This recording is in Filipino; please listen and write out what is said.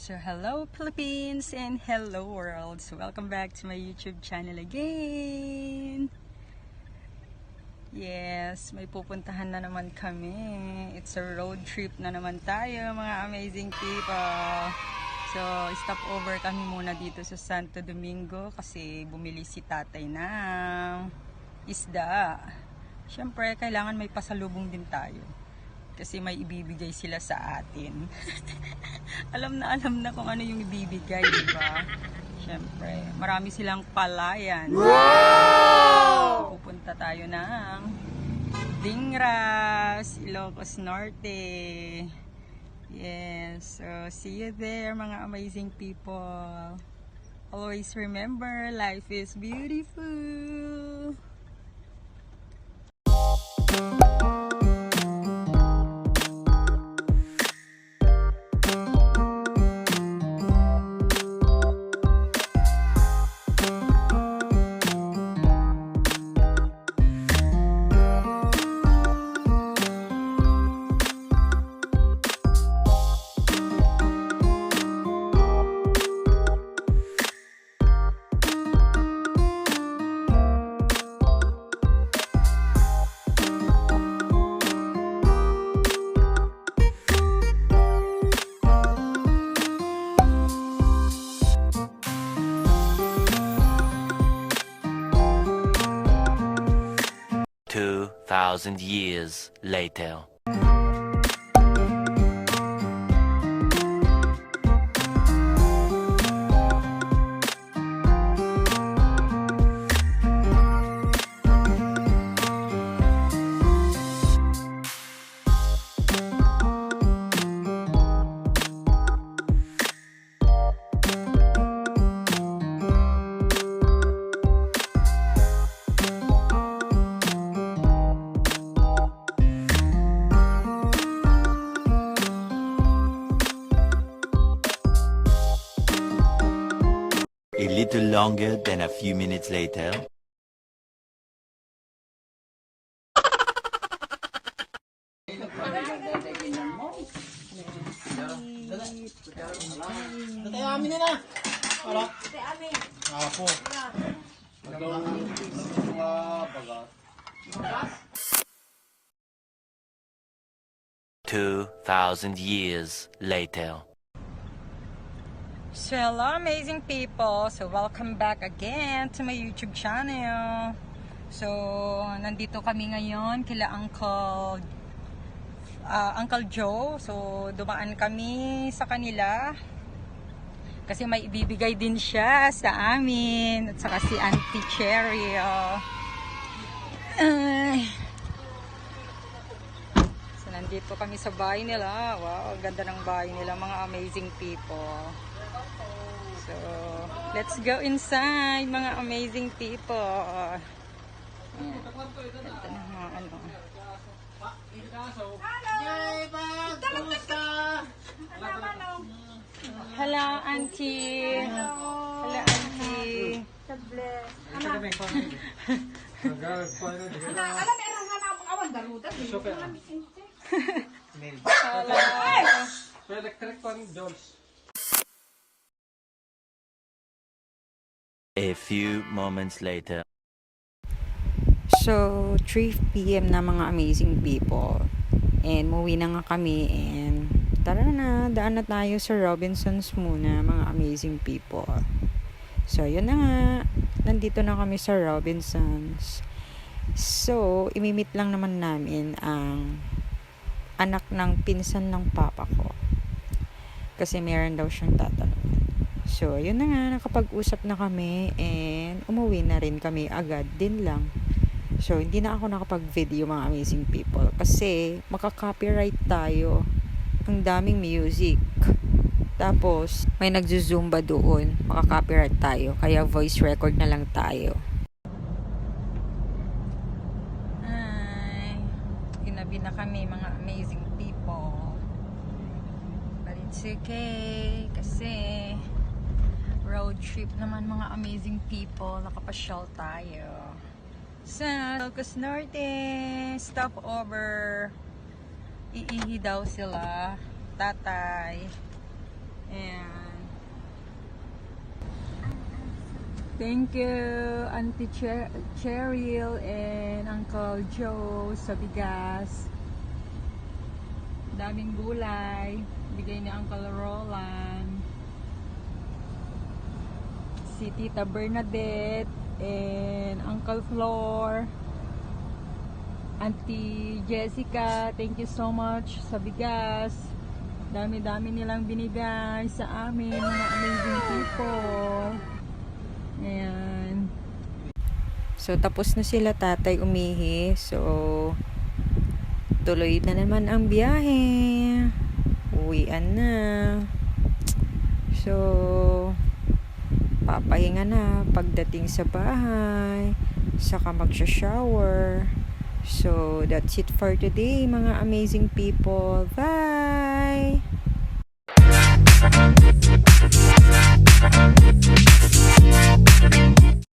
So hello Philippines and hello world. So welcome back to my YouTube channel again. Yes, may pupuntahan na naman kami. It's a road trip na naman tayo, mga amazing people. So stop over kami muna dito sa Santo Domingo kasi bumili si tatay ng isda. Siyempre kailangan may pasalubong din tayo kasi may ibibigay sila sa atin. alam na kung ano yung ibibigay, di ba? Siyempre, marami silang palayan. Wow! Pupunta tayo ng Dingras, Ilocos Norte. Yes, so see you there, mga amazing people. Always remember, life is beautiful. Thousand years later. A little longer than a few minutes later. Amin na. Para. Amin. Apo. 2,000 years later. So hello amazing people, so welcome back again to my YouTube channel. So nandito kami ngayon kila Uncle Joe. So dumaan kami sa kanila kasi may ibibigay din siya sa amin at saka si Auntie Cherry. So nandito kami sa bahay nila. Wow, ganda ng bahay nila, mga amazing people. So, let's go inside, mga amazing people. Ito na mga ano. Hello, Auntie. Hello, Auntie. God bless. Alam awan daruda. A few moments later. So, 3 PM na, mga amazing people. And muwi na nga kami and tara na, daan na tayo sa Robinsons muna, mga amazing people. So, yun na nga. Nandito na kami sa Robinsons. So, imimit lang naman namin ang anak ng pinsan ng papa ko. Kasi meron daw siyang tatanungin. So, yun na nga, nakapag-usap na kami and umuwi na rin kami agad din lang. So, hindi na ako nakapag-video, mga amazing people, kasi makaka-copyright tayo. Ang daming music. Tapos, may nagzo-zumba doon, makaka-copyright tayo. Kaya voice record na lang tayo. Ay, ginabi na kami, mga amazing people. But it's okay, kasi road trip naman, mga amazing people. Nakapasyal tayo sa Ilocos Norte. Stop over. Iihi daw sila, tatay. And Thank you, Auntie Cheryl and Uncle Joe sa bigas. Daming gulay. Bigay ni Uncle Roland. Si Tita Bernadette and Uncle Flor. Auntie Jessica, thank you so much sa bigas. Dami-dami nilang binigay sa amin, mga amazing people. Ayan. So, tapos na sila tatay umihi. So, tuloy na naman ang biyahe. Uwian na. So, papahinga na pagdating sa bahay. Saka magsha-shower. So, that's it for today, mga amazing people. Bye!